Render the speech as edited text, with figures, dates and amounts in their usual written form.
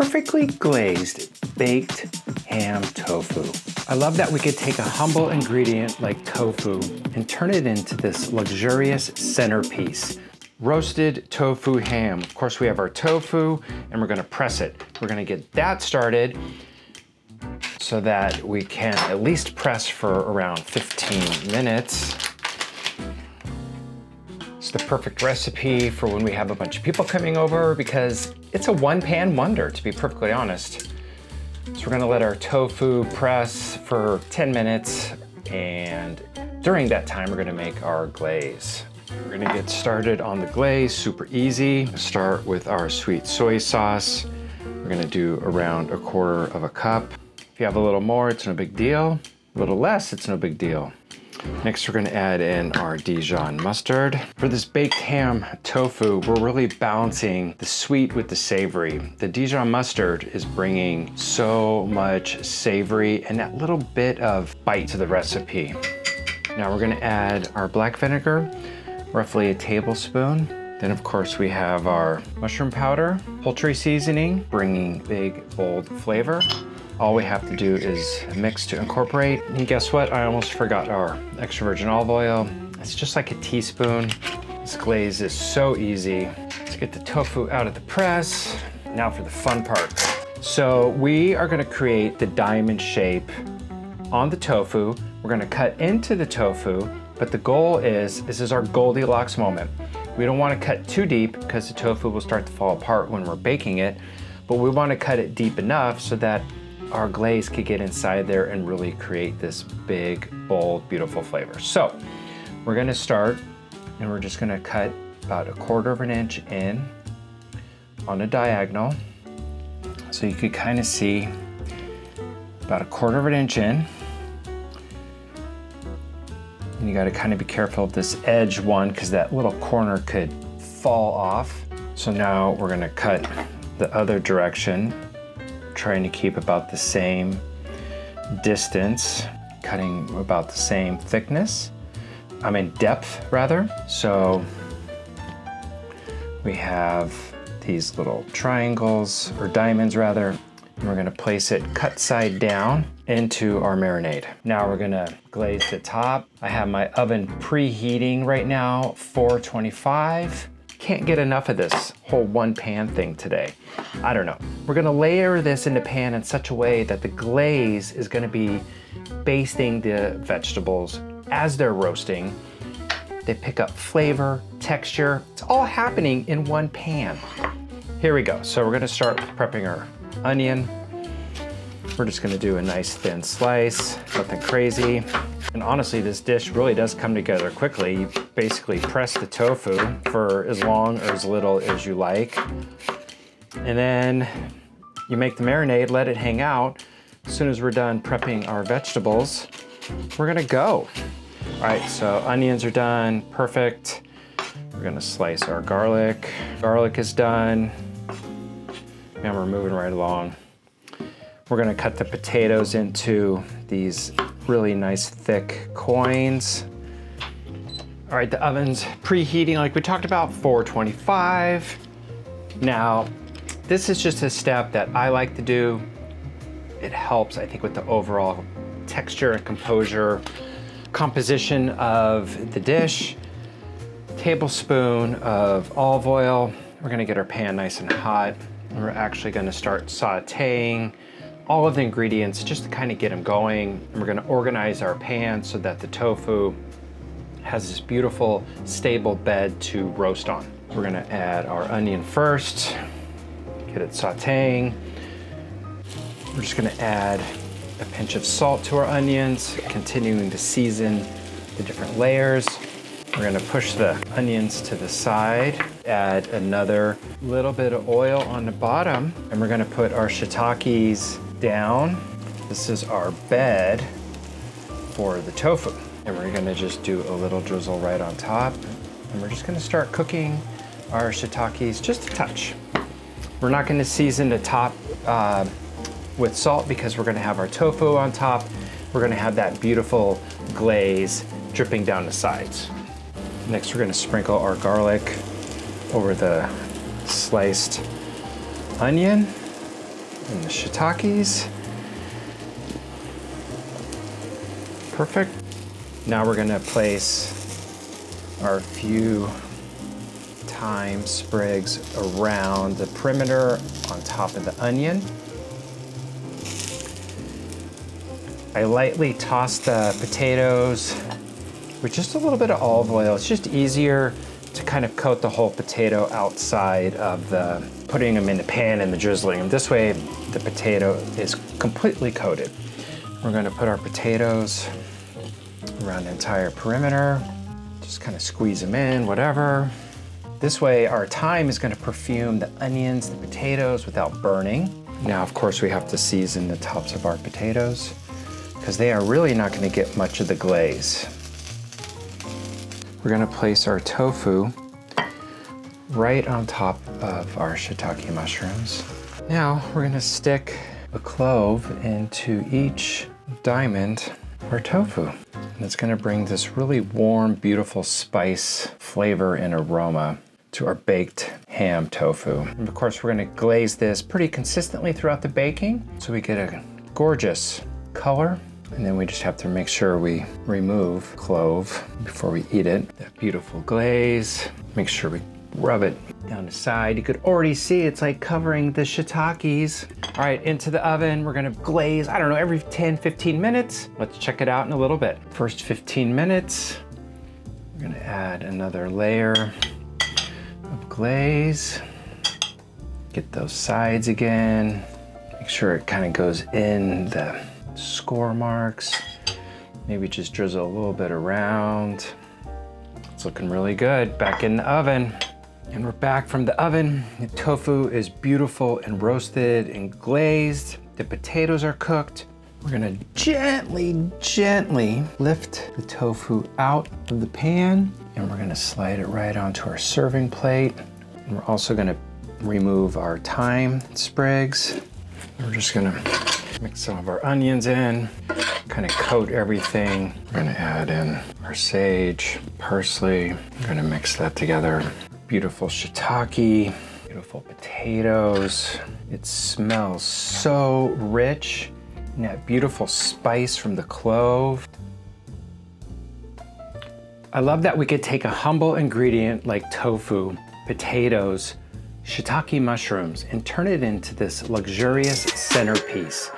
perfectly glazed baked ham tofu. I love that we could take a humble ingredient like tofu and turn it into this luxurious centerpiece. Roasted tofu ham. Of course, we have our tofu and we're gonna press it. We're gonna get that started so that we can at least press for around 15 minutes. It's the perfect recipe for when we have a bunch of people coming over because it's a one-pan wonder, to be perfectly honest. So we're gonna let our tofu press for 10 minutes, and during that time, we're gonna make our glaze. We're gonna get started on the glaze, super easy. Start with our sweet soy sauce. We're gonna do around 1/4 cup. If you have a little more, it's no big deal. A little less, it's no big deal. Next, we're gonna add in our Dijon mustard. For this baked ham tofu, we're really balancing the sweet with the savory. The Dijon mustard is bringing so much savory and that little bit of bite to the recipe. Now we're gonna add our black vinegar, roughly a tablespoon. Then of course we have our mushroom powder, poultry seasoning, bringing big, bold flavor. All we have to do is mix to incorporate. And guess what? I almost forgot our extra virgin olive oil. It's just like a teaspoon. This glaze is so easy. Let's get the tofu out of the press. Now for the fun part. So we are gonna create the diamond shape on the tofu. We're gonna cut into the tofu, but the goal is, this is our Goldilocks moment. We don't wanna cut too deep because the tofu will start to fall apart when we're baking it, but we wanna cut it deep enough so that our glaze could get inside there and really create this big, bold, beautiful flavor. So we're gonna start and we're just gonna cut about 1/4 inch in on a diagonal. So you could kind of see about 1/4 inch in. And you gotta kind of be careful of this edge one because that little corner could fall off. So now we're gonna cut the other direction, trying to keep about the same distance, cutting about the same thickness. Depth rather. So we have these little triangles, or diamonds rather, and we're gonna place it cut side down into our marinade. Now we're gonna glaze the top. I have my oven preheating right now, 425. Can't get enough of this whole one pan thing today. I don't know. We're gonna layer this in the pan in such a way that the glaze is gonna be basting the vegetables as they're roasting. They pick up flavor, texture. It's all happening in one pan. Here we go. So we're gonna start prepping our onion. We're just gonna do a nice thin slice, nothing crazy. And honestly, this dish really does come together quickly. You basically press the tofu for as long or as little as you like. And then you make the marinade, let it hang out. As soon as we're done prepping our vegetables, we're gonna go. All right, so onions are done, perfect. We're gonna slice our garlic. Garlic is done. And we're moving right along. We're gonna cut the potatoes into these really nice thick coins. All right, the oven's preheating like we talked about, 425. Now, this is just a step that I like to do. It helps, I think, with the overall texture and composition of the dish. Tablespoon of olive oil. We're gonna get our pan nice and hot. We're actually gonna start sauteing all of the ingredients just to kind of get them going. And we're gonna organize our pan so that the tofu has this beautiful, stable bed to roast on. We're gonna add our onion first, get it sauteing. We're just gonna add a pinch of salt to our onions, continuing to season the different layers. We're gonna push the onions to the side, add another little bit of oil on the bottom, and we're gonna put our shiitakes down. This is our bed for the tofu. And we're gonna just do a little drizzle right on top. And we're just gonna start cooking our shiitakes just a touch. We're not gonna season the top with salt because we're gonna have our tofu on top. We're gonna have that beautiful glaze dripping down the sides. Next, we're gonna sprinkle our garlic over the sliced onion. And the shiitakes. Perfect. Now we're gonna place our few thyme sprigs around the perimeter on top of the onion. I lightly toss the potatoes with just a little bit of olive oil. It's just easier to kind of coat the whole potato outside of the putting them in the pan and the drizzling them. This way the potato is completely coated. We're gonna put our potatoes around the entire perimeter. Just kind of squeeze them in, whatever. This way our thyme is gonna perfume the onions, the potatoes without burning. Now, of course, we have to season the tops of our potatoes because they are really not gonna get much of the glaze. We're gonna place our tofu right on top of our shiitake mushrooms. Now we're gonna stick a clove into each diamond of our tofu. And it's gonna bring this really warm, beautiful spice flavor and aroma to our baked ham tofu. And of course, we're gonna glaze this pretty consistently throughout the baking so we get a gorgeous color. And then we just have to make sure we remove clove before we eat it. That beautiful glaze. Make sure we rub it down the side. You could already see it's like covering the shiitakes. All right, into the oven. We're gonna glaze, I don't know, every 10, 15 minutes. Let's check it out in a little bit. First 15 minutes, we're gonna add another layer of glaze. Get those sides again. Make sure it kind of goes in the score marks. Maybe just drizzle a little bit around. It's looking really good. Back in the oven. And we're back from the oven. The tofu is beautiful and roasted and glazed. The potatoes are cooked. We're gonna gently lift the tofu out of the pan, and we're gonna slide it right onto our serving plate. And we're also gonna remove our thyme sprigs. We're just gonna mix some of our onions in, kind of coat everything. We're gonna add in our sage, parsley. We're gonna mix that together. Beautiful shiitake, beautiful potatoes. It smells so rich, and that beautiful spice from the clove. I love that we could take a humble ingredient like tofu, potatoes, shiitake mushrooms, and turn it into this luxurious centerpiece.